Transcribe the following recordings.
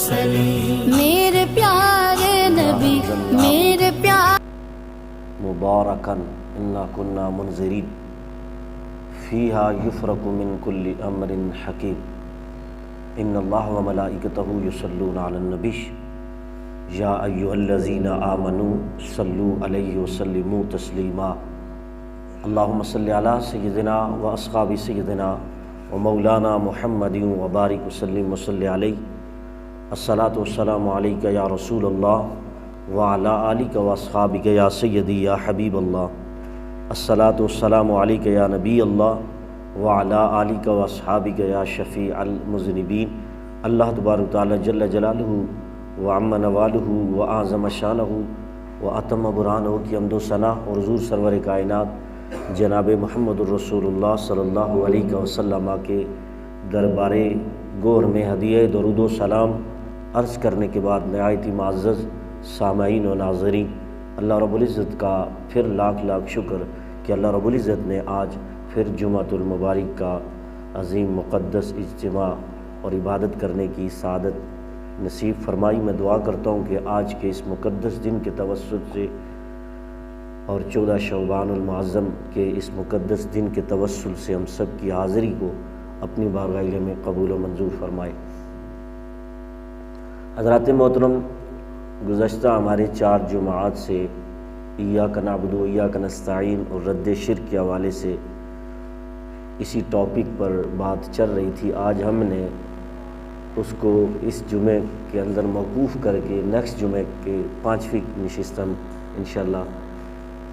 سلیم میرے پیارے نبی میرے پیارے مبارکن انا کننا منذرین فیہا یفرق من کل امر حکیم ان اللہ وملائکتہ یصلون علی النبی یا ایھا الذین آمنوا صلوا علیہ وسلموا تسلیما اللہم صلی علی سیدنا و اصحاب سیدنا و مولانا محمد وبارک وسلم وصلی علیہ الصلاۃ والسلام علیک یا رسول اللہ وعلی آلک و اصحابک یا سیدی یا حبیب اللہ الصلاۃ والسلام علیک یا نبی اللہ وعلی آلک و اصحابک یا شفیع المذنبین۔ اللہ تبارک تعالی جل جلالہ وعم نوالہ واعظم شانہ واتم برہانہ کی حمد و ثنا اور حضور سرور کائنات جناب محمد الرسول اللہ صلی اللہ علیہ وسلم کے دربار گور میں ہدیہ درود و سلام عرض کرنے کے بعد نہایت ہی معزز سامعین و ناظرین، اللہ رب العزت کا پھر لاکھ لاکھ شکر کہ اللہ رب العزت نے آج پھر جمعۃ المبارک کا عظیم مقدس اجتماع اور عبادت کرنے کی سعادت نصیب فرمائی۔ میں دعا کرتا ہوں کہ آج کے اس مقدس دن کے توسط سے اور 14 شعبان المعظم کے اس مقدس دن کے توسل سے ہم سب کی حاضری کو اپنی بارگاہ میں قبول و منظور فرمائے۔ حضرات محترم، گزشتہ ہمارے 4 جمعات سے ایاک نعبد و ایاک نستعین اور رد شرک کے حوالے سے اسی ٹاپک پر بات چل رہی تھی۔ آج ہم نے اس کو اس جمعے کے اندر موقوف کر کے نیکسٹ جمعے کے 5ویں نشست ہم انشاءاللہ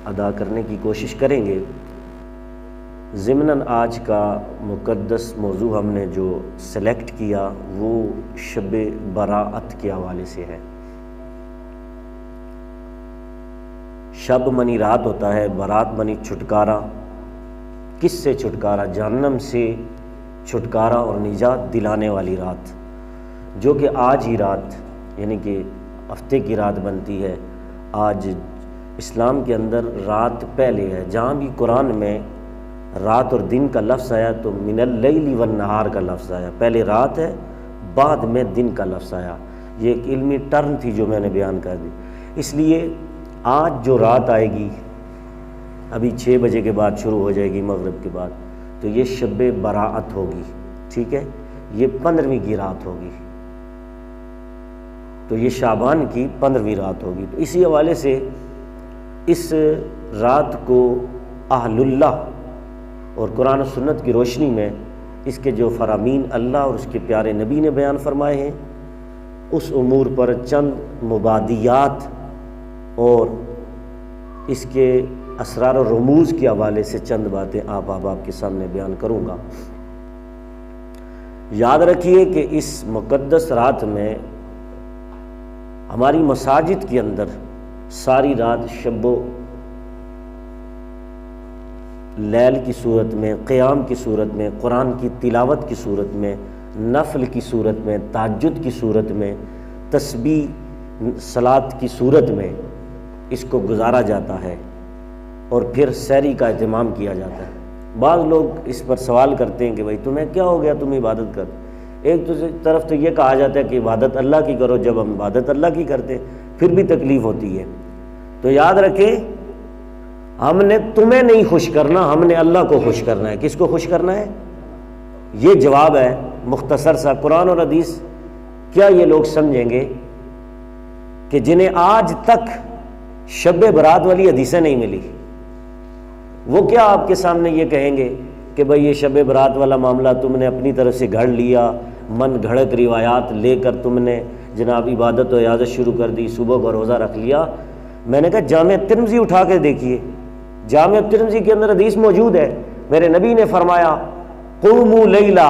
ادا کرنے کی کوشش کریں گے۔ ضمناً آج کا مقدس موضوع ہم نے جو سلیکٹ کیا وہ شب براءت کے حوالے سے ہے۔ شب منی رات ہوتا ہے، برات منی چھٹکارا۔ کس سے چھٹکارا؟ جہنم سے چھٹکارا اور نجات دلانے والی رات، جو کہ آج ہی رات یعنی کہ ہفتے کی رات بنتی ہے۔ آج اسلام کے اندر رات پہلے ہے، جہاں بھی قرآن میں رات اور دن کا لفظ آیا تو من اللیل والنہار کا لفظ آیا، پہلے رات ہے بعد میں دن کا لفظ آیا۔ یہ ایک علمی ٹرم تھی جو میں نے بیان کر دی۔ اس لیے آج جو رات آئے گی ابھی 6 بجے کے بعد شروع ہو جائے گی مغرب کے بعد، تو یہ شب براءت ہوگی، ٹھیک ہے، یہ 15ویں کی رات ہوگی، تو یہ شعبان کی 15ویں رات ہوگی۔ تو اسی حوالے سے اس رات کو اہل اللہ اور قرآن و سنت کی روشنی میں اس کے جو فرامین اللہ اور اس کے پیارے نبی نے بیان فرمائے ہیں، اس امور پر چند مبادیات اور اس کے اسرار و رموز کے حوالے سے چند باتیں آپ احباب کے سامنے بیان کروں گا۔ یاد رکھیے کہ اس مقدس رات میں ہماری مساجد کے اندر ساری رات شب و لیل کی صورت میں، قیام کی صورت میں، قرآن کی تلاوت کی صورت میں، نفل کی صورت میں، تہجد کی صورت میں، تسبیح صلاۃ کی صورت میں اس کو گزارا جاتا ہے، اور پھر سحری کا اہتمام کیا جاتا ہے۔ بعض لوگ اس پر سوال کرتے ہیں کہ بھائی تمہیں کیا ہو گیا، تم عبادت کر۔ ایک طرف تو یہ کہا جاتا ہے کہ عبادت اللہ کی کرو، جب ہم عبادت اللہ کی کرتے پھر بھی تکلیف ہوتی ہے۔ تو یاد رکھیں، ہم نے تمہیں نہیں خوش کرنا، ہم نے اللہ کو خوش کرنا ہے۔ کس کو خوش کرنا ہے؟ یہ جواب ہے مختصر سا قرآن اور حدیث۔ کیا یہ لوگ سمجھیں گے کہ جنہیں آج تک شب برات والی حدیثیں نہیں ملی، وہ کیا آپ کے سامنے یہ کہیں گے کہ بھئی یہ شب برات والا معاملہ تم نے اپنی طرف سے گھڑ لیا، من گھڑت روایات لے کر تم نے جناب عبادت و عیادت شروع کر دی، صبح کو روزہ رکھ لیا؟ میں نے کہا جامع ترمذی اٹھا کے دیکھیے، جامع ترمذی کے اندر حدیث موجود ہے، میرے نبی نے فرمایا قوموا لیلا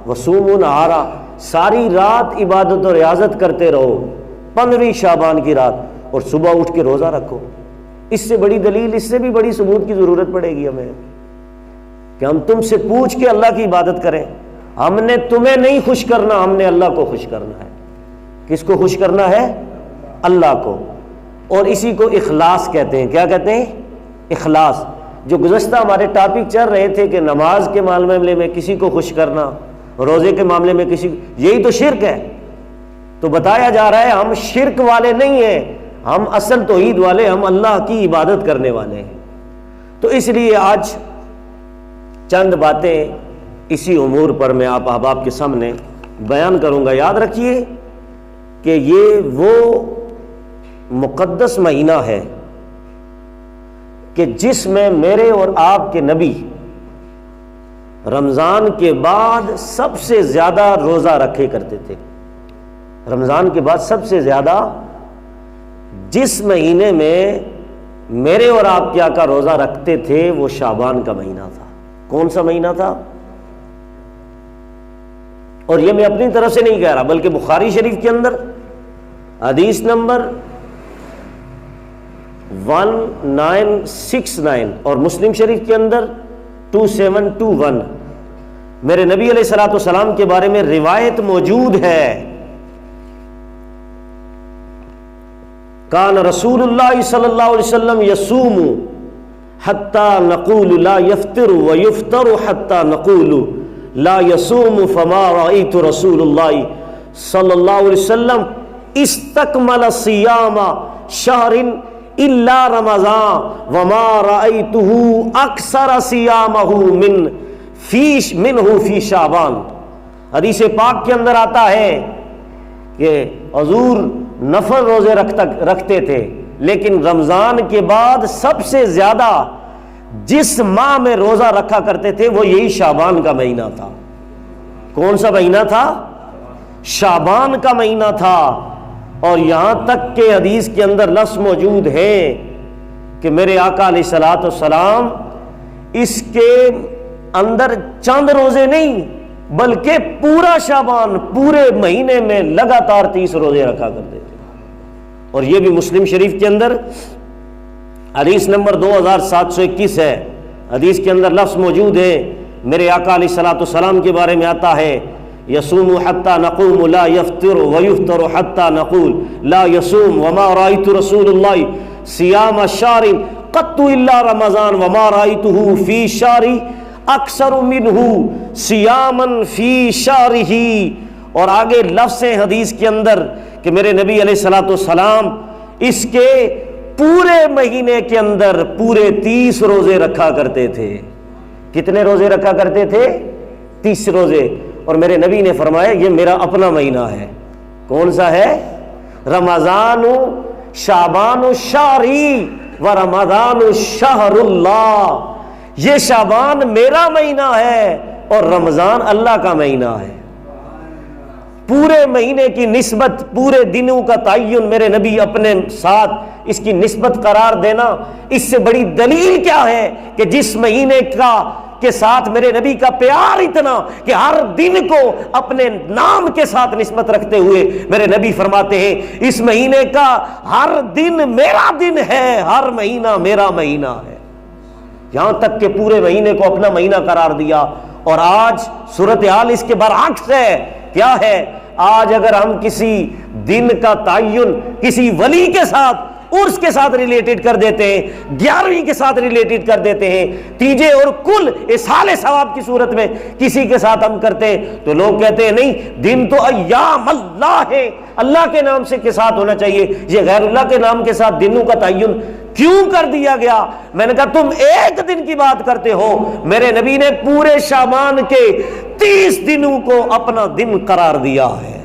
وصوموا نہارا، ساری رات عبادت اور ریاضت کرتے رہو 15ویں شعبان کی رات، اور صبح اٹھ کے روزہ رکھو۔ اس سے بڑی دلیل، اس سے بھی بڑی ثبوت کی ضرورت پڑے گی ہمیں کہ ہم تم سے پوچھ کے اللہ کی عبادت کریں۔ ہم نے تمہیں نہیں خوش کرنا، ہم نے اللہ کو خوش کرنا ہے۔ کس کو خوش کرنا ہے؟ اللہ کو۔ اور اسی کو اخلاص کہتے ہیں۔ کیا کہتے ہیں؟ اخلاص۔ جو گزشتہ ہمارے ٹاپک چل رہے تھے کہ نماز کے معاملے میں کسی کو خوش کرنا، روزے کے معاملے میں کسی، یہی تو شرک ہے۔ تو بتایا جا رہا ہے ہم شرک والے نہیں ہیں، ہم اصل توحید والے، ہم اللہ کی عبادت کرنے والے ہیں۔ تو اس لیے آج چند باتیں اسی امور پر میں آپ احباب کے سامنے بیان کروں گا۔ یاد رکھیے کہ یہ وہ مقدس مہینہ ہے کہ جس میں میرے اور آپ کے نبی رمضان کے بعد سب سے زیادہ روزہ رکھے کرتے تھے۔ رمضان کے بعد سب سے زیادہ جس مہینے میں میرے اور آپ کے آقا روزہ رکھتے تھے وہ شعبان کا مہینہ تھا۔ کون سا مہینہ تھا؟ اور یہ میں اپنی طرف سے نہیں کہہ رہا، بلکہ بخاری شریف کے اندر حدیث نمبر 1969 اور مسلم شریف کے اندر 2721 میرے نبی علیہ الصلوۃ والسلام کے بارے میں روایت موجود ہے۔ کان رسول اللہ صلی اللہ علیہ وسلم یصوم حتی نقول لا یفطر ویفطر حتی نقول لا یصوم فما رأیت رسول اللہ صلی اللہ علیہ وسلم استکمل صیام شہر الا رمضان وما رأیتہ اکثر صیامہ منہ فی شعبان۔ حدیث پاک کے اندر آتا ہے کہ حضور نفل روزے رکھتے تھے، لیکن رمضان کے بعد سب سے زیادہ جس ماہ میں روزہ رکھا کرتے تھے وہ یہی شعبان کا مہینہ تھا۔ کون سا مہینہ تھا؟ شعبان کا مہینہ تھا۔ اور یہاں تک کہ حدیث کے اندر لفظ موجود ہے کہ میرے آقا علیہ الصلوۃ والسلام اس کے اندر چند روزے نہیں بلکہ پورا شعبان، پورے مہینے میں لگاتار 30 روزے رکھا کرتے تھے۔ اور یہ بھی مسلم شریف کے اندر حدیث نمبر 2721 ہے۔ حدیث کے اندر لفظ موجود ہے، میرے آقا علیہ الصلوۃ والسلام کے بارے میں آتا ہے یصوم حتی نقوم لا یفطر ویفطر حتی نقول لا یصوم وما رأیت رسول اللہ صیام شہر قط الا رمضان وما رأیتہ فی شہر اکثر منہ صیاما فی شہرہ۔ اور آگے لفظ حدیث کے اندر کہ میرے نبی علیہ الصلوۃ والسلام اس کے پورے مہینے کے اندر پورے 30 روزے رکھا کرتے تھے۔ کتنے روزے رکھا کرتے تھے؟ 30 روزے۔ اور میرے نبی نے فرمایا یہ میرا اپنا مہینہ ہے۔ کون سا ہے؟ رمضان شعبان شہری و رمضان شہر اللہ۔ یہ شعبان میرا مہینہ ہے اور رمضان اللہ کا مہینہ ہے۔ پورے مہینے کی نسبت، پورے دنوں کا تعین میرے نبی اپنے ساتھ اس کی نسبت قرار دینا، اس سے بڑی دلیل کیا ہے کہ جس مہینے کے ساتھ میرے نبی کا پیار اتنا کہ ہر دن کو اپنے نام کے ساتھ نسبت رکھتے ہوئے میرے نبی فرماتے ہیں اس مہینے کا ہر دن میرا دن ہے، ہر مہینہ میرا مہینہ ہے۔ یہاں تک کہ پورے مہینے کو اپنا مہینہ قرار دیا۔ اور آج صورتحال اس کے برعکس ہے۔ کیا ہے؟ آج اگر ہم کسی دن کا تعین کسی ولی کے ساتھ عرس کے ساتھ ریلیٹڈ کر دیتے ہیں، 11ویں کے ساتھ ریلیٹڈ کر دیتے ہیں، تیجے اور کل اصحال ثواب کی صورت میں کسی کے ساتھ ہم کرتے ہیں، تو لوگ کہتے ہیں نہیں دن تو ایام اللہ ہے، اللہ کے نام سے کے ساتھ ہونا چاہیے، یہ غیر اللہ کے نام کے ساتھ دنوں کا تعین کیوں کر دیا گیا؟ میں نے کہا تم ایک دن کی بات کرتے ہو، میرے نبی نے پورے شعبان کے 30 دنوں کو اپنا دن قرار دیا ہے،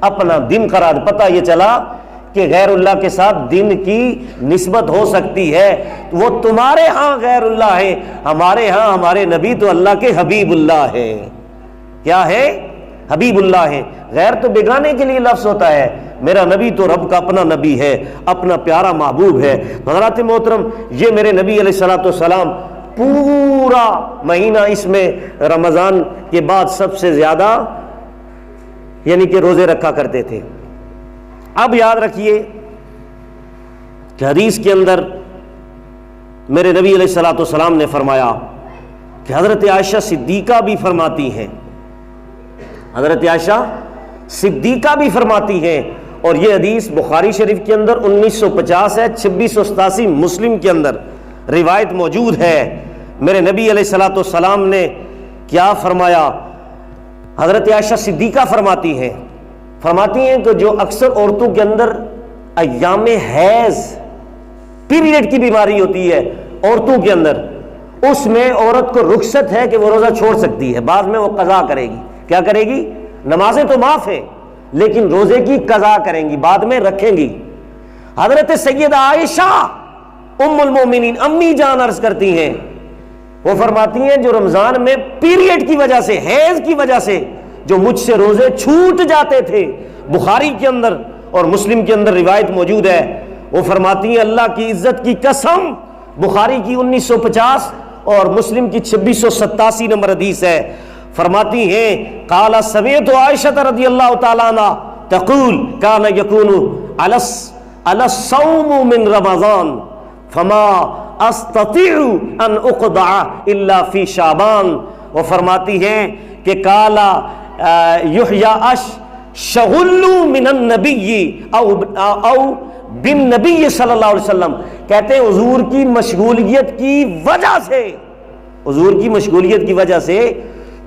اپنا دن قرار۔ پتہ یہ چلا کہ غیر اللہ کے ساتھ دن کی نسبت ہو سکتی ہے، وہ تمہارے ہاں غیر اللہ ہے، ہمارے ہاں ہمارے نبی تو اللہ کے حبیب اللہ ہے۔ کیا ہے؟ حبیب اللہ ہے۔ غیر تو بیگانے کے لیے لفظ ہوتا ہے، میرا نبی تو رب کا اپنا نبی ہے، اپنا پیارا محبوب ہے۔ حضرات محترم، یہ میرے نبی علیہ الصلوۃ والسلام پورا مہینہ اس میں رمضان کے بعد سب سے زیادہ یعنی کہ روزے رکھا کرتے تھے۔ اب یاد رکھیے کہ حدیث کے اندر میرے نبی علیہ الصلوۃ والسلام نے فرمایا کہ حضرت عائشہ صدیقہ بھی فرماتی ہیں، حضرت عائشہ صدیقہ بھی فرماتی ہیں، اور یہ حدیث بخاری شریف کے اندر 1950 ہے، 2687 مسلم کے اندر روایت موجود ہے۔ میرے نبی علیہ الصلوۃ والسلام نے کیا فرمایا؟ حضرت عائشہ صدیقہ فرماتی ہیں فرماتی ہیں کہ جو اکثر عورتوں کے اندر ایام حیض پیریڈ کی بیماری ہوتی ہے عورتوں کے اندر، اس میں عورت کو رخصت ہے کہ وہ روزہ چھوڑ سکتی ہے، بعد میں وہ قضا کرے گی۔ کیا کرے گی؟ نمازیں تو معاف ہیں لیکن روزے کی قضا کریں گی، بعد میں رکھیں گی۔ حضرت سیدہ عائشہ ام المومنین امی جان عرض کرتی ہیں، وہ فرماتی ہیں جو رمضان میں پیریڈ کی وجہ سے، حیض کی وجہ سے جو مجھ سے روزے چھوٹ جاتے تھے، بخاری کے اندر اور مسلم کے اندر روایت موجود ہے، وہ فرماتی ہیں اللہ کی عزت کی قسم، بخاری کی 1950 اور مسلم کی 2687 نمبر حدیث ہے، فرماتی ہیں قال سمعت عائشہ رضی اللہ تعالی عنہ تقول کان یکون علی الصوم من رمضان فما استطيع ان اقضع الا فی شعبان۔ وہ فرماتی ہیں کہ کالا یحیی شغل من النبی او بالنبی صلی اللہ علیہ وسلم، کہتے ہیں حضور کی مشغولیت کی وجہ سے، حضور کی مشغولیت کی وجہ سے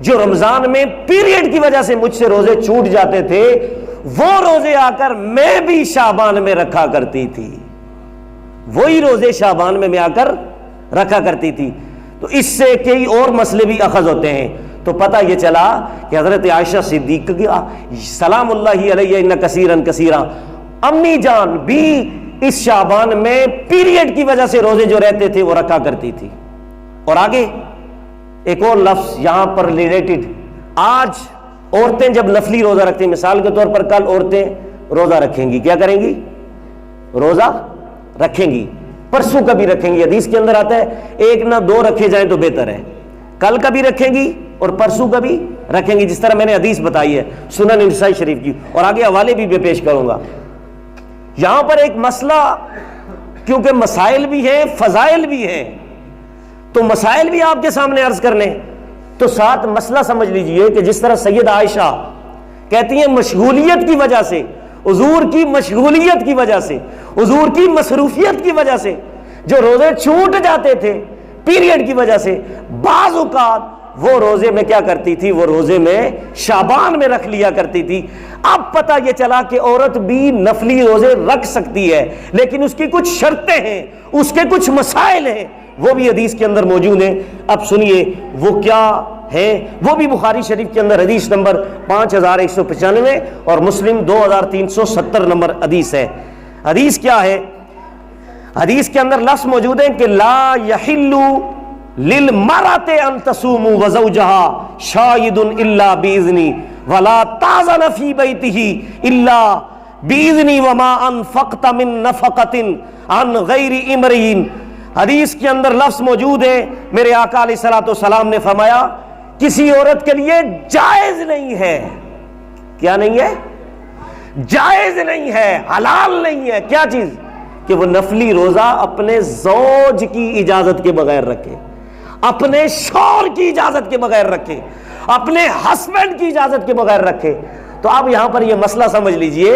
جو رمضان میں پیریڈ کی وجہ سے مجھ سے روزے چھوٹ جاتے تھے، وہ روزے آ کر میں بھی شعبان میں رکھا کرتی تھی، وہی روزے شعبان میں آ کر رکھا کرتی تھی۔ تو اس سے کئی اور مسئلے بھی اخذ ہوتے ہیں۔ تو پتہ یہ چلا کہ حضرت عائشہ صدیقہ سلام اللہ علیہ ان کثیرن کثیرا امی جان بھی اس شعبان میں پیریڈ کی وجہ سے روزے جو رہتے تھے وہ رکھا کرتی تھی۔ اور آگے ایک اور لفظ یہاں پر ریلیٹڈ، آج عورتیں جب نفلی روزہ رکھتی ہیں، مثال کے طور پر کل عورتیں روزہ رکھیں گی، کیا کریں گی؟ روزہ رکھیں گی، پرسوں کا بھی رکھیں گی، حدیث کے اندر آتا ہے ایک نہ دو رکھے جائیں تو بہتر ہے، کل کا بھی رکھیں گی اور پرسوں کا بھی رکھیں گی، جس طرح میں نے حدیث بتائی ہے سنن نسائی شریف کی، اور آگے حوالے بھی میں پیش کروں گا۔ یہاں پر ایک مسئلہ، کیونکہ مسائل بھی ہیں فضائل بھی ہیں، تو مسائل بھی آپ کے سامنے عرض کر لیں تو ساتھ مسئلہ سمجھ لیجئے کہ جس طرح سیدہ عائشہ کہتی ہیں مشغولیت کی وجہ سے، حضور کی مشغولیت کی وجہ سے، حضور کی مصروفیت کی وجہ سے جو روزے چھوٹ جاتے تھے پیریڈ کی وجہ سے، بعض اوقات وہ روزے میں کیا کرتی تھی؟ وہ روزے میں شعبان میں رکھ لیا کرتی تھی۔ اب پتہ یہ چلا کہ عورت بھی نفلی روزے رکھ سکتی ہے، لیکن اس کی کچھ شرطیں ہیں، اس کے کچھ مسائل ہیں، وہ بھی حدیث کے اندر موجود ہیں۔ اب سنیے وہ کیا ہے، وہ بھی بخاری شریف کے اندر حدیث نمبر 5195 اور مسلم 2370 نمبر حدیث ہے۔ حدیث کیا ہے؟ حدیث کے اندر لفظ موجود ہیں کہ لا یحل للمرأۃ ان تصوم وزوجها شاہد الا باذنی ولا تعزل فی بیتہ الا باذنی وما انفقت من نفقۃ عن غیر امرئ۔ حدیث کے اندر لفظ موجود ہے، میرے آقا علیہ الصلوۃ والسلام نے فرمایا کسی عورت کے لیے جائز نہیں ہے، کیا نہیں ہے؟ جائز نہیں ہے، حلال نہیں ہے، کیا چیز؟ کہ وہ نفلی روزہ اپنے زوج کی اجازت کے بغیر رکھے، اپنے شوہر کی اجازت کے بغیر رکھے، اپنے ہسبینڈ کی اجازت کے بغیر رکھے۔ تو آپ یہاں پر یہ مسئلہ سمجھ لیجئے،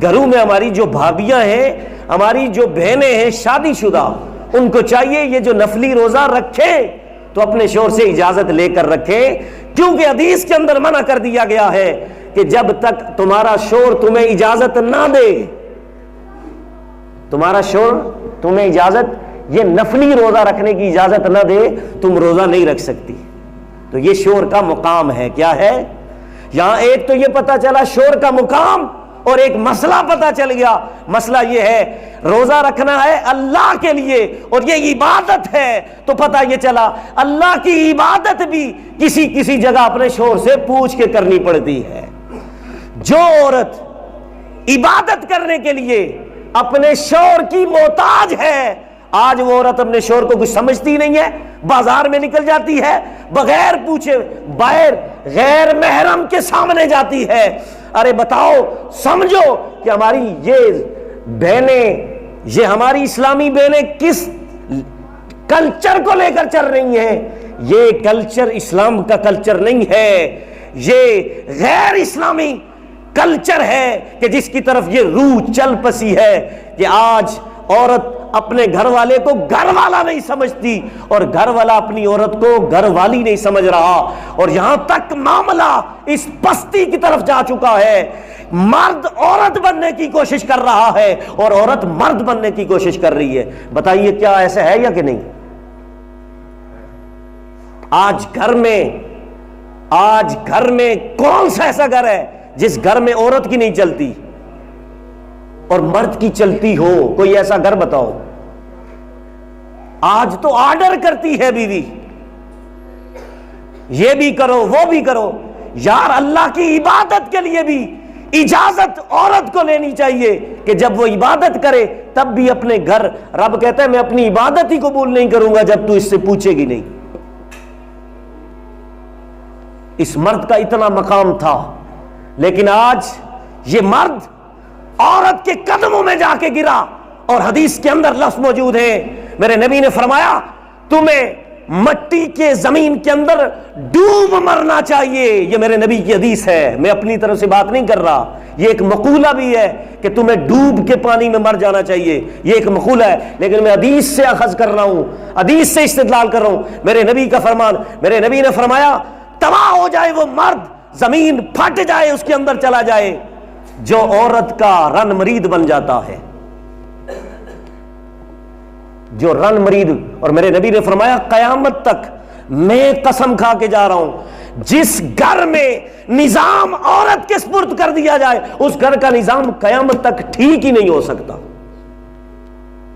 گھروں میں ہماری جو بھابیاں ہیں، ہماری جو بہنیں ہیں شادی شدہ، ان کو چاہیے یہ جو نفلی روزہ رکھیں تو اپنے شوہر سے اجازت لے کر رکھیں، کیونکہ حدیث کے اندر منع کر دیا گیا ہے کہ جب تک تمہارا شوہر تمہیں اجازت نہ دے، تمہارا شوہر تمہیں اجازت، یہ نفلی روزہ رکھنے کی اجازت نہ دے، تم روزہ نہیں رکھ سکتی۔ تو یہ شوہر کا مقام ہے، کیا ہے؟ یہاں ایک تو یہ پتہ چلا شوہر کا مقام، اور ایک مسئلہ پتہ چل گیا، مسئلہ یہ ہے روزہ رکھنا ہے اللہ کے لیے اور یہ عبادت ہے، تو پتہ یہ چلا اللہ کی عبادت بھی کسی جگہ اپنے شوہر سے پوچھ کے کرنی پڑتی ہے۔ جو عورت عبادت کرنے کے لیے اپنے شوہر کی محتاج ہے، آج وہ عورت اپنے شوہر کو کچھ سمجھتی نہیں ہے، بازار میں نکل جاتی ہے بغیر پوچھے، باہر غیر محرم کے سامنے جاتی ہے۔ ارے بتاؤ، سمجھو کہ ہماری یہ بہنیں، یہ ہماری اسلامی بہنیں کس کلچر کو لے کر چل رہی ہیں؟ یہ کلچر اسلام کا کلچر نہیں ہے، یہ غیر اسلامی کلچر ہے کہ جس کی طرف یہ روح چل پسی ہے کہ آج عورت اپنے گھر والے کو گھر والا نہیں سمجھتی اور گھر والا اپنی عورت کو گھر والی نہیں سمجھ رہا، اور یہاں تک معاملہ اس پستی کی طرف جا چکا ہے مرد عورت بننے کی کوشش کر رہا ہے اور عورت مرد بننے کی کوشش کر رہی ہے. بتائیے کیا ایسا ہے یا کہ نہیں؟ آج گھر میں کون سا ایسا گھر ہے جس گھر میں عورت کی نہیں چلتی اور مرد کی چلتی ہو؟ کوئی ایسا گھر بتاؤ. آج تو آرڈر کرتی ہے بیوی، یہ بھی کرو وہ بھی کرو. یار اللہ کی عبادت کے لیے بھی اجازت عورت کو لینی چاہیے کہ جب وہ عبادت کرے تب بھی اپنے گھر. رب کہتا ہے میں اپنی عبادت ہی قبول نہیں کروں گا جب تو اس سے پوچھے گی نہیں. اس مرد کا اتنا مقام تھا، لیکن آج یہ مرد عورت کے قدموں میں جا کے گرا. اور حدیث کے اندر لفظ موجود ہے، میرے نبی نے فرمایا تمہیں مٹی کے زمین کے اندر ڈوب مرنا چاہیے. یہ میرے نبی کی حدیث ہے، میں اپنی طرف سے بات نہیں کر رہا. یہ ایک مقولہ بھی ہے کہ تمہیں ڈوب کے پانی میں مر جانا چاہیے، یہ ایک مقولہ ہے، لیکن میں حدیث سے اخذ کر رہا ہوں، حدیث سے استدلال کر رہا ہوں. میرے نبی کا فرمان، میرے نبی نے فرمایا تباہ ہو جائے وہ مرد، زمین پھٹ جائے، اس کے اندر چلا جائے جو عورت کا رن مرید بن جاتا ہے، جو رن مرید. اور میرے نبی نے فرمایا قیامت تک میں قسم کھا کے جا رہا ہوں جس گھر میں نظام عورت کے سپرد کر دیا جائے اس گھر کا نظام قیامت تک ٹھیک ہی نہیں ہو سکتا.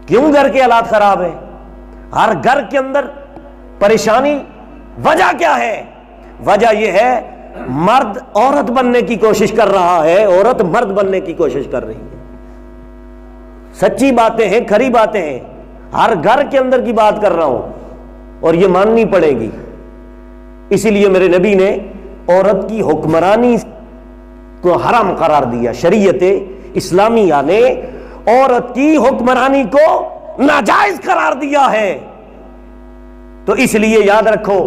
کیوں؟ گھر کے حالات خراب ہیں، ہر گھر کے اندر پریشانی. وجہ کیا ہے؟ وجہ یہ ہے مرد عورت بننے کی کوشش کر رہا ہے، عورت مرد بننے کی کوشش کر رہی ہے. سچی باتیں ہیں، کھری باتیں ہیں، ہر گھر کے اندر کی بات کر رہا ہوں اور یہ ماننی پڑے گی. اسی لیے میرے نبی نے عورت کی حکمرانی کو حرام قرار دیا. شریعت اسلامیہ نے عورت کی حکمرانی کو ناجائز قرار دیا ہے. تو اس لیے یاد رکھو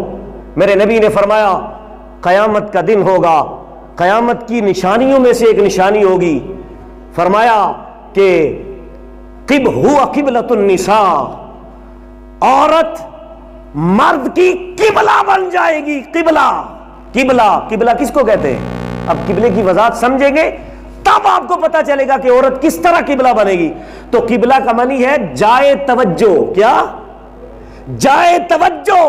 میرے نبی نے فرمایا قیامت کا دن ہوگا، قیامت کی نشانیوں میں سے ایک نشانی ہوگی، فرمایا کہ قبلۃ النساء، عورت مرد کی قبلہ بن جائے گی. قبلہ کس کو کہتے ہیں؟ اب قبلے کی وضاحت سمجھیں گے تب آپ کو پتا چلے گا کہ عورت کس طرح قبلہ بنے گی. تو قبلہ کا معنی ہے جائے توجہ. کیا؟ جائے توجہ.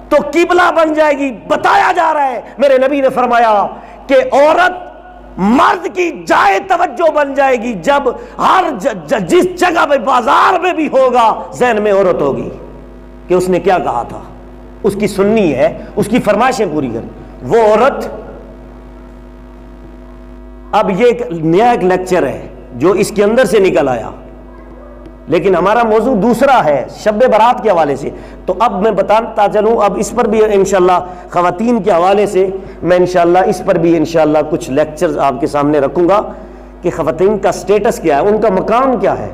تو قبلہ بن جائے گی. بتایا جا رہا ہے، میرے نبی نے فرمایا کہ عورت مرد کی جائے توجہ بن جائے گی جب ہر جس جگہ پہ بازار میں بھی ہوگا ذہن میں عورت ہوگی کہ اس نے کیا کہا تھا، اس کی سننی ہے، اس کی فرمائشیں پوری کرنی وہ عورت. اب یہ ایک نیا ایک لیکچر ہے جو اس کے اندر سے نکل آیا، لیکن ہمارا موضوع دوسرا ہے شب برات کے حوالے سے. تو اب میں بتاتا چلوں، اب اس پر بھی انشاءاللہ خواتین کے حوالے سے میں انشاءاللہ اس پر بھی انشاءاللہ کچھ لیکچرز آپ کے سامنے رکھوں گا کہ خواتین کا سٹیٹس کیا ہے، ان کا مقام کیا ہے.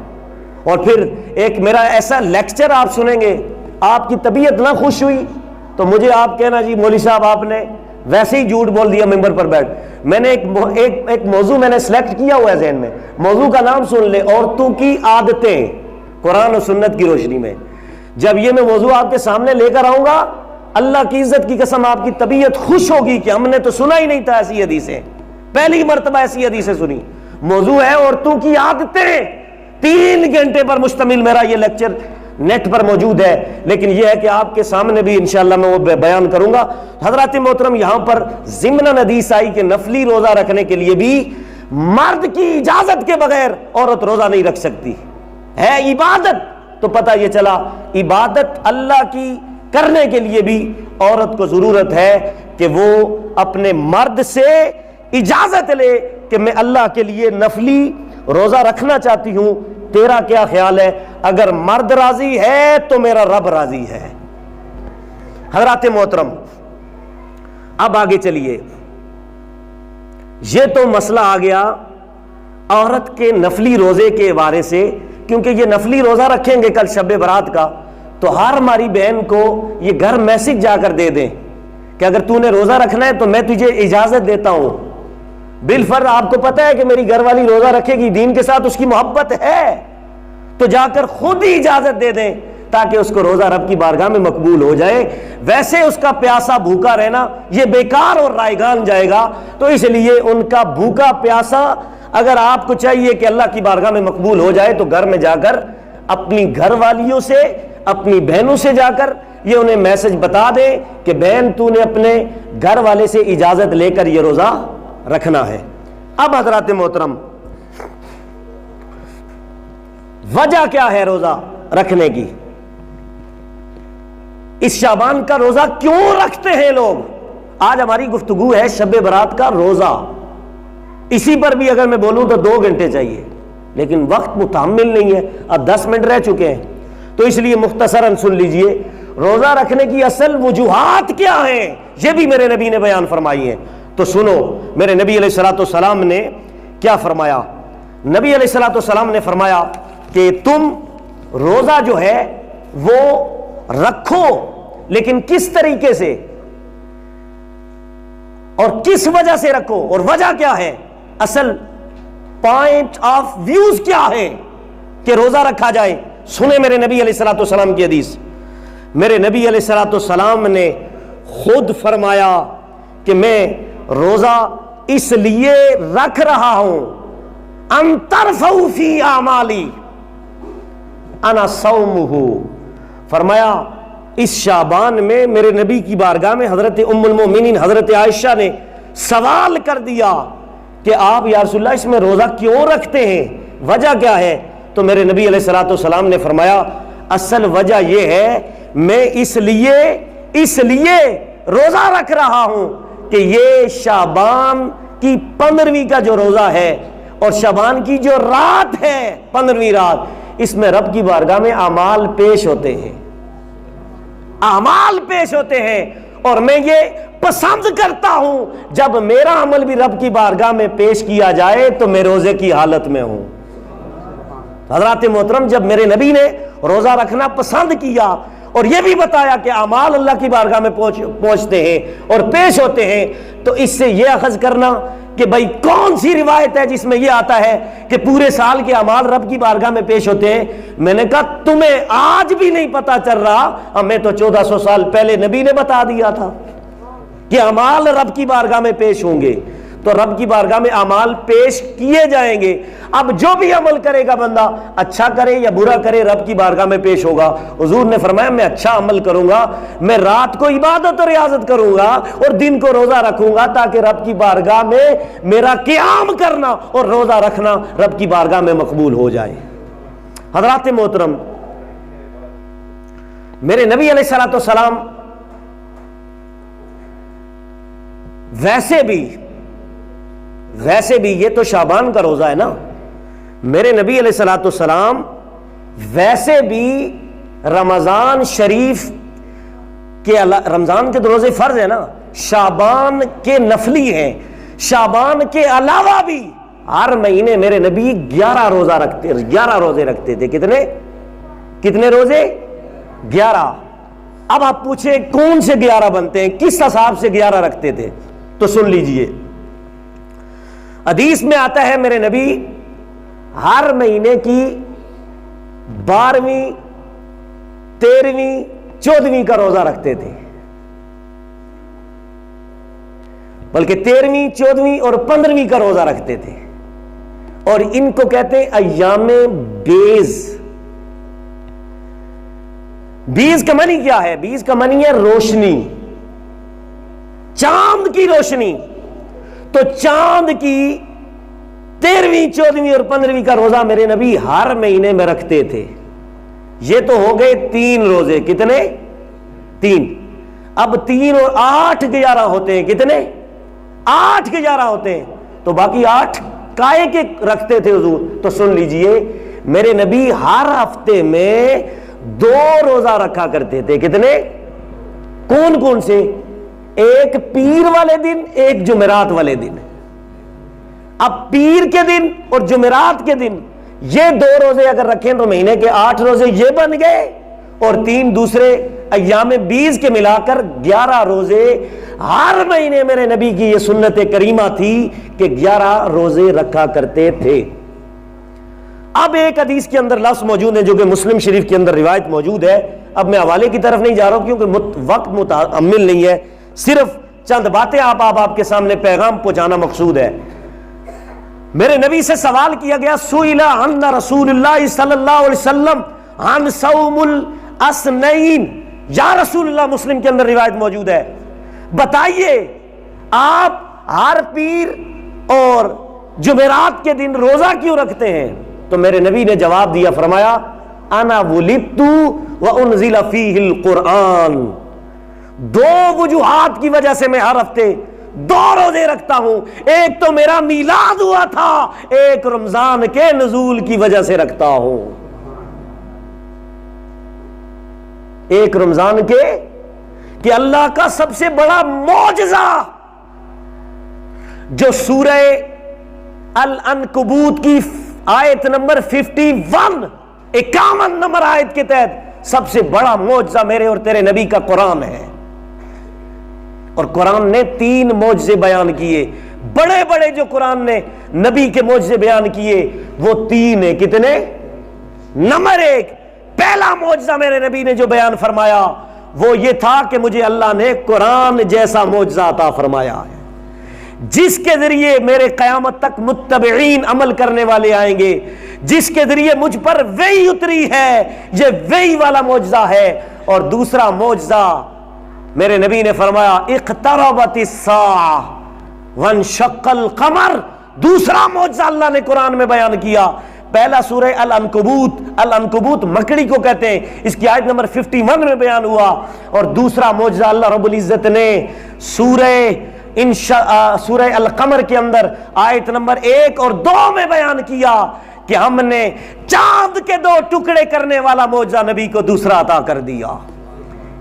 اور پھر ایک میرا ایسا لیکچر آپ سنیں گے، آپ کی طبیعت نہ خوش ہوئی تو مجھے آپ کہنا جی مولوی صاحب آپ نے ویسے ہی جھوٹ بول دیا ممبر پر بیٹھ. میں نے ایک موضوع میں نے سلیکٹ کیا ہوا ہے ذہن میں، موضوع کا نام سن لے، عورتوں کی عادتیں قرآن و سنت کی روشنی میں. جب یہ میں موضوع آپ کے سامنے لے کر آؤں گا اللہ کی عزت کی قسم آپ کی طبیعت خوش ہوگی کہ ہم نے تو سنا ہی نہیں تھا ایسی حدیثیں، پہلی مرتبہ ایسی حدیثیں سنی. موضوع ہے عورتوں کی عادتیں. 3 گھنٹے پر مشتمل میرا یہ لیکچر نیٹ پر موجود ہے، لیکن یہ ہے کہ آپ کے سامنے بھی انشاءاللہ میں وہ بیان کروں گا. حضرات محترم، یہاں پر ضمن حدیث آئی کہ نفلی روزہ رکھنے کے لیے بھی مرد کی اجازت کے بغیر عورت روزہ نہیں رکھ سکتی. ہے عبادت تو پتہ یہ چلا عبادت اللہ کی کرنے کے لیے بھی عورت کو ضرورت ہے کہ وہ اپنے مرد سے اجازت لے کہ میں اللہ کے لیے نفلی روزہ رکھنا چاہتی ہوں، تیرا کیا خیال ہے؟ اگر مرد راضی ہے تو میرا رب راضی ہے. حضرات محترم، اب آگے چلیے. یہ تو مسئلہ آ گیا عورت کے نفلی روزے کے بارے سے، کیونکہ یہ نفلی روزہ رکھیں گے کل شب برات کا، تو ہر ہماری بہن کو یہ گھر میسج جا کر دے دیں کہ اگر تو نے روزہ رکھنا ہے تو میں تجھے اجازت دیتا ہوں. بالفرض آپ کو پتہ ہے کہ میری گھر والی روزہ رکھے گی، دین کے ساتھ اس کی محبت ہے، تو جا کر خود ہی اجازت دے دیں تاکہ اس کو روزہ رب کی بارگاہ میں مقبول ہو جائے. ویسے اس کا پیاسا بھوکا رہنا یہ بیکار اور رائگان جائے گا. تو اس لیے ان کا بھوکا پیاسا اگر آپ کو چاہیے کہ اللہ کی بارگاہ میں مقبول ہو جائے تو گھر میں جا کر اپنی گھر والیوں سے, اپنی بہنوں سے جا کر یہ انہیں میسج بتا دیں کہ بہن تو نے اپنے گھر والے سے اجازت لے کر یہ روزہ رکھنا ہے. اب حضرات محترم, وجہ کیا ہے روزہ رکھنے کی؟ اس شعبان کا روزہ کیوں رکھتے ہیں لوگ؟ آج ہماری گفتگو ہے شب برات کا روزہ. اسی پر بھی اگر میں بولوں تو 2 گھنٹے چاہیے, لیکن وقت متحمل نہیں ہے, اب 10 منٹ رہ چکے ہیں. تو اس لیے مختصراً سن لیجئے روزہ رکھنے کی اصل وجوہات کیا ہیں, یہ بھی میرے نبی نے بیان فرمائی ہیں. تو سنو میرے نبی علیہ الصلوۃ والسلام نے کیا فرمایا. نبی علیہ الصلوۃ والسلام نے فرمایا کہ تم روزہ جو ہے وہ رکھو, لیکن کس طریقے سے اور کس وجہ سے رکھو, اور وجہ کیا ہے, اصل پوائنٹ آف ویوز کیا ہے کہ روزہ رکھا جائے. سنیں میرے نبی علیہ الصلوۃ والسلام کی حدیث. میرے نبی علیہ الصلوۃ والسلام نے خود فرمایا کہ میں روزہ اس لیے رکھ رہا ہوں ان ترفعوا فی اعمالی انا صومہ. فرمایا اس شعبان میں میرے نبی کی بارگاہ میں حضرت ام المومنین حضرت عائشہ نے سوال کر دیا کہ آپ یا رسول اللہ اس میں روزہ کیوں رکھتے ہیں, وجہ کیا ہے؟ تو میرے نبی علیہ الصلوۃ والسلام نے فرمایا اصل وجہ یہ ہے میں اس لیے روزہ رکھ رہا ہوں کہ یہ شعبان کی 15ویں کا جو روزہ ہے اور شعبان کی جو رات ہے 15ویں رات, اس میں رب کی بارگاہ میں اعمال پیش ہوتے ہیں, اعمال پیش ہوتے ہیں, اور میں یہ پسند کرتا ہوں جب میرا عمل بھی رب کی بارگاہ میں پیش کیا جائے تو میں روزے کی حالت میں ہوں. حضرات محترم, جب میرے نبی نے روزہ رکھنا پسند کیا اور یہ بھی بتایا کہ اعمال اللہ کی بارگاہ میں پہنچتے ہیں اور پیش ہوتے ہیں, تو اس سے یہ اخذ کرنا کہ بھائی کون سی روایت ہے جس میں یہ آتا ہے کہ پورے سال کے اعمال رب کی بارگاہ میں پیش ہوتے ہیں. میں نے کہا تمہیں آج بھی نہیں پتا چل رہا, ہمیں تو 1400 سال پہلے نبی نے بتا دیا تھا کہ اعمال رب کی بارگاہ میں پیش ہوں گے. تو رب کی بارگاہ میں اعمال پیش کیے جائیں گے. اب جو بھی عمل کرے گا بندہ, اچھا کرے یا برا کرے, رب کی بارگاہ میں پیش ہوگا. حضور نے فرمایا میں اچھا عمل کروں گا, میں رات کو عبادت اور ریاضت کروں گا اور دن کو روزہ رکھوں گا تاکہ رب کی بارگاہ میں میرا قیام کرنا اور روزہ رکھنا رب کی بارگاہ میں مقبول ہو جائے. حضرات محترم, میرے نبی علیہ الصلوۃ والسلام ویسے بھی یہ تو شعبان کا روزہ ہے نا, میرے نبی علیہ الصلوۃ والسلام ویسے بھی رمضان شریف کے رمضان کے تو روزے فرض ہے نا, شعبان کے نفلی ہیں. شعبان کے علاوہ بھی ہر مہینے میرے نبی 11 روزے رکھتے تھے. کتنے روزے؟ 11. اب آپ پوچھیں کون سے 11 بنتے ہیں, کس حساب سے 11 رکھتے تھے؟ تو سن لیجئے, حدیث میں آتا ہے میرے نبی ہر مہینے کی 12ویں 13ویں 14ویں کا روزہ رکھتے تھے, بلکہ 13ویں 14ویں اور 15ویں کا روزہ رکھتے تھے. اور ان کو کہتے ہیں ایام بیز. بیز کا معنی کیا ہے؟ بیز کا معنی ہے روشنی, چاند کی روشنی. تو چاند کی 13ویں 14ویں اور 15ویں کا روزہ میرے نبی ہر مہینے میں رکھتے تھے. یہ تو ہو گئے 3 روزے. کتنے؟ 3. اب 3 اور 8 11 ہوتے ہیں. کتنے؟ 8 11 ہوتے ہیں. تو باقی 8 کائے کے رکھتے تھے حضور. تو سن لیجئے میرے نبی ہر ہفتے میں 2 روزہ رکھا کرتے تھے. کتنے؟ کون کون سے؟ ایک پیر والے دن, ایک جمعرات والے دن. اب پیر کے دن اور جمعرات کے دن یہ 2 روزے اگر رکھیں تو مہینے کے 8 روزے یہ بن گئے, اور 3 دوسرے ایام 20 کے ملا کر 11 روزے. ہر مہینے میرے نبی کی یہ سنت کریمہ تھی کہ 11 روزے رکھا کرتے تھے. اب ایک حدیث کے اندر لفظ موجود ہے جو کہ مسلم شریف کے اندر روایت موجود ہے. اب میں حوالے کی طرف نہیں جا رہا ہوں کیونکہ وقت متحمل نہیں ہے, صرف چند باتیں آپ کے سامنے پیغام پہنچانا مقصود ہے. میرے نبی سے سوال کیا گیا, سئل عن رسول اللہ صلی اللہ علیہ وسلم عن صوم الاسنین, یا رسول اللہ, مسلم کے اندر روایت موجود ہے, بتائیے آپ ہر پیر اور جمعرات کے دن روزہ کیوں رکھتے ہیں؟ تو میرے نبی نے جواب دیا, فرمایا انا ولدت وانزل فیہ القرآن. دو وجوہات کی وجہ سے میں ہر ہفتے 2 روزے رکھتا ہوں, ایک تو میرا میلاد ہوا تھا, ایک رمضان کے نزول کی وجہ سے رکھتا ہوں. ایک رمضان کے کہ اللہ کا سب سے بڑا معجزہ جو سورہ العنکبوت کی آیت نمبر 51 نمبر آیت کے تحت سب سے بڑا معجزہ میرے اور تیرے نبی کا قرآن ہے. اور قرآن نے 3 معجزے بیان کیے, بڑے بڑے جو قرآن نے نبی کے معجزے بیان کیے وہ 3 ہیں. کتنے؟ نمبر 1, پہلا معجزہ میرے نبی نے جو بیان فرمایا وہ یہ تھا کہ مجھے اللہ نے قرآن جیسا معجزہ عطا فرمایا ہے جس کے ذریعے میرے قیامت تک متبعین عمل کرنے والے آئیں گے, جس کے ذریعے مجھ پر وحی اتری ہے, یہ وحی والا معجزہ ہے. اور دوسرا معجزہ میرے نبی نے فرمایا اقتربت الساعہ وانشق القمر. دوسرا معجزہ اللہ نے قرآن میں بیان کیا. پہلا سورہ العنکبوت مکڑی کو کہتے ہیں, اس کی آیت نمبر 51 میں بیان ہوا. اور دوسرا معجزہ اللہ رب العزت نے سورہ القمر کے اندر آیت نمبر 1 اور 2 میں بیان کیا کہ ہم نے چاند کے 2 ٹکڑے کرنے والا معجزہ نبی کو دوسرا عطا کر دیا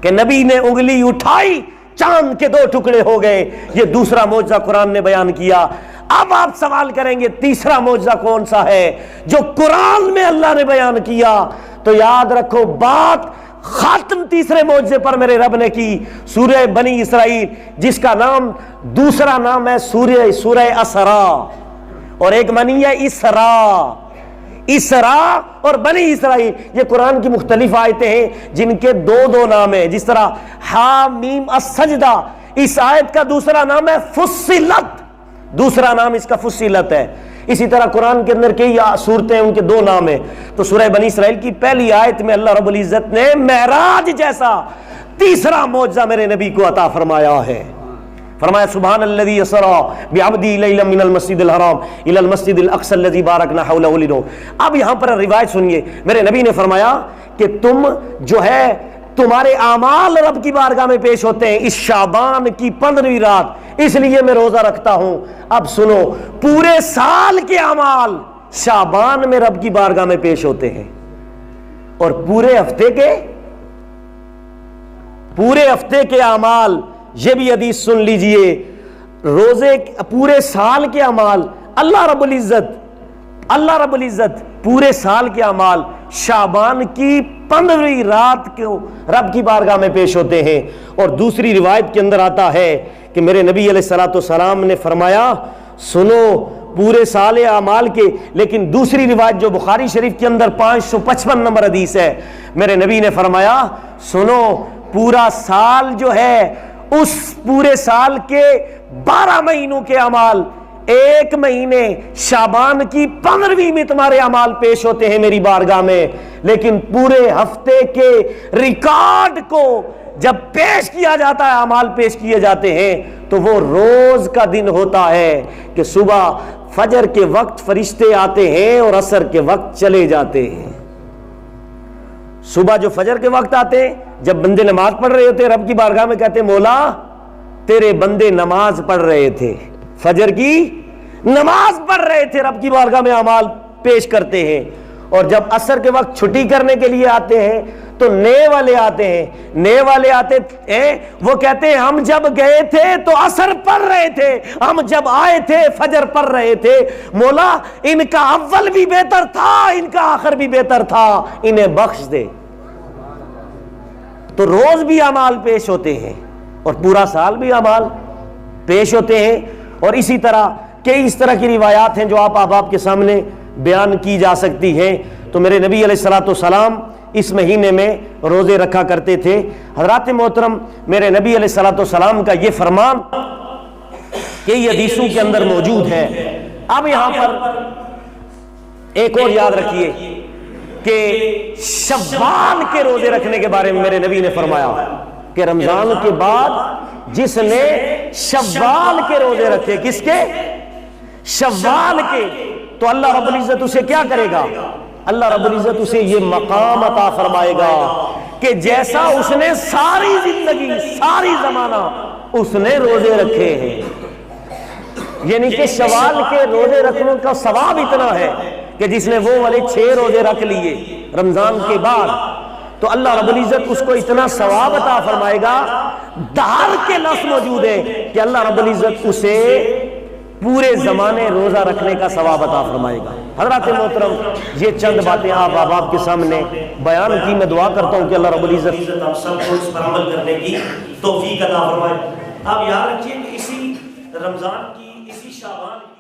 کہ نبی نے انگلی اٹھائی چاند کے 2 ٹکڑے ہو گئے. یہ دوسرا معجزہ قرآن نے بیان کیا. اب آپ سوال کریں گے تیسرا معجزہ کون سا ہے جو قرآن میں اللہ نے بیان کیا؟ تو یاد رکھو بات ختم تیسرے معجزے پر میرے رب نے کی, سورہ بنی اسرائیل, جس کا نام دوسرا نام ہے سورہ اسراء, اور ایک معنی ہے اسراء اور بنی اسرائیل. یہ قرآن کی مختلف آیتیں ہیں جن کے 2 نام ہیں. جس طرح حامیم السجدہ, اس آیت کا دوسرا نام ہے فصلت, دوسرا نام اس کا فصلت ہے. اسی طرح قرآن کے اندر کئی صورتیں ان کے 2 نام ہیں. تو سورہ بنی اسرائیل کی پہلی آیت میں اللہ رب العزت نے معراج جیسا تیسرا معجزہ میرے نبی کو عطا فرمایا ہے. فرمایا سبحان الذی اسری بعبدہ لیلا من المسجد الحرام الی المسجد الاقصی الذی بارکنا حولہ لنرہ. اب یہاں پر روایت سنیے, میرے نبی نے فرمایا کہ تم جو ہے تمہارے اعمال رب کی بارگاہ میں پیش ہوتے ہیں اس شعبان کی 15ویں رات, اس لیے میں روزہ رکھتا ہوں. اب سنو, پورے سال کے اعمال شعبان میں رب کی بارگاہ میں پیش ہوتے ہیں, اور پورے ہفتے کے اعمال, یہ بھی حدیث سن لیجئے, روزے پورے سال کے اعمال اللہ رب العزت پورے سال کے اعمال شعبان کی 15ویں رات کو رب کی بارگاہ میں پیش ہوتے ہیں. اور دوسری روایت کے اندر آتا ہے کہ میرے نبی علیہ الصلوۃ والسلام نے فرمایا سنو پورے سال اعمال کے, لیکن دوسری روایت جو بخاری شریف کے اندر 555 نمبر حدیث ہے, میرے نبی نے فرمایا سنو پورا سال جو ہے اس پورے سال کے 12 مہینوں کے اعمال 1 مہینے شعبان کی 15ویں میں تمہارے اعمال پیش ہوتے ہیں میری بارگاہ میں, لیکن پورے ہفتے کے ریکارڈ کو جب پیش کیا جاتا ہے, اعمال پیش کیے جاتے ہیں, تو وہ روز کا دن ہوتا ہے کہ صبح فجر کے وقت فرشتے آتے ہیں اور عصر کے وقت چلے جاتے ہیں. صبح جو فجر کے وقت آتے ہیں, جب بندے نماز پڑھ رہے ہوتے ہیں رب کی بارگاہ میں کہتے ہیں مولا تیرے بندے نماز پڑھ رہے تھے, فجر کی نماز پڑھ رہے تھے, رب کی بارگاہ میں اعمال پیش کرتے ہیں. اور جب عصر کے وقت چھٹی کرنے کے لیے آتے ہیں تو نئے والے آتے ہیں, وہ کہتے ہیں ہم جب گئے تھے تو عصر پڑھ رہے تھے, ہم جب آئے تھے فجر پڑھ رہے تھے, مولا ان کا اول بھی بہتر تھا ان کا آخر بھی بہتر تھا, انہیں بخش دے. تو روز بھی اعمال پیش ہوتے ہیں اور پورا سال بھی اعمال پیش ہوتے ہیں. اور اسی طرح کئی اس طرح کی روایات ہیں جو آپ کے سامنے بیان کی جا سکتی ہیں تو میرے نبی علیہ الصلوۃ والسلام اس مہینے میں روزے رکھا کرتے تھے۔ حضرات محترم، میرے نبی علیہ الصلوۃ والسلام کا یہ فرمان کئی حدیثوں کے اندر موجود ہے۔ اب یہاں پر ایک اور یاد رکھیے کہ شوال کے روزے رکھنے کے بارے میں میرے نبی نے فرمایا کہ رمضان کے بعد جس نے شوال کے روزے رکھے، کس کے؟ شوال کے، تو اللہ رب العزت اسے کیا کرے گا؟ اللہ رب العزت اسے یہ مقام عطا فرمائے گا کہ جیسا اس نے ساری زندگی، ساری زمانہ اس نے روزے رکھے ہیں۔ یعنی کہ شوال کے روزے رکھنے کا ثواب اتنا ہے کہ جس نے وہ والے 6 روزے رکھ لیے رمضان کے بعد، تو اللہ رب العزت اس کو اتنا ثواب عطا فرمائے گا۔ دہر کے لفظ موجود ہے کہ اللہ رب العزت اسے پورے زمانے روزہ رکھنے کا ثواب عطا فرمائے گا۔ حضرات محترم، یہ چند باتیں آپ کے سامنے بیان کی۔ میں دعا کرتا ہوں کہ اللہ رب العزت آپ سب کو اس پر عمل کرنے کی توفیق عطا فرمائے۔ آپ یاد رکھیے کہ اسی رمضان کی، اسی شعبان کی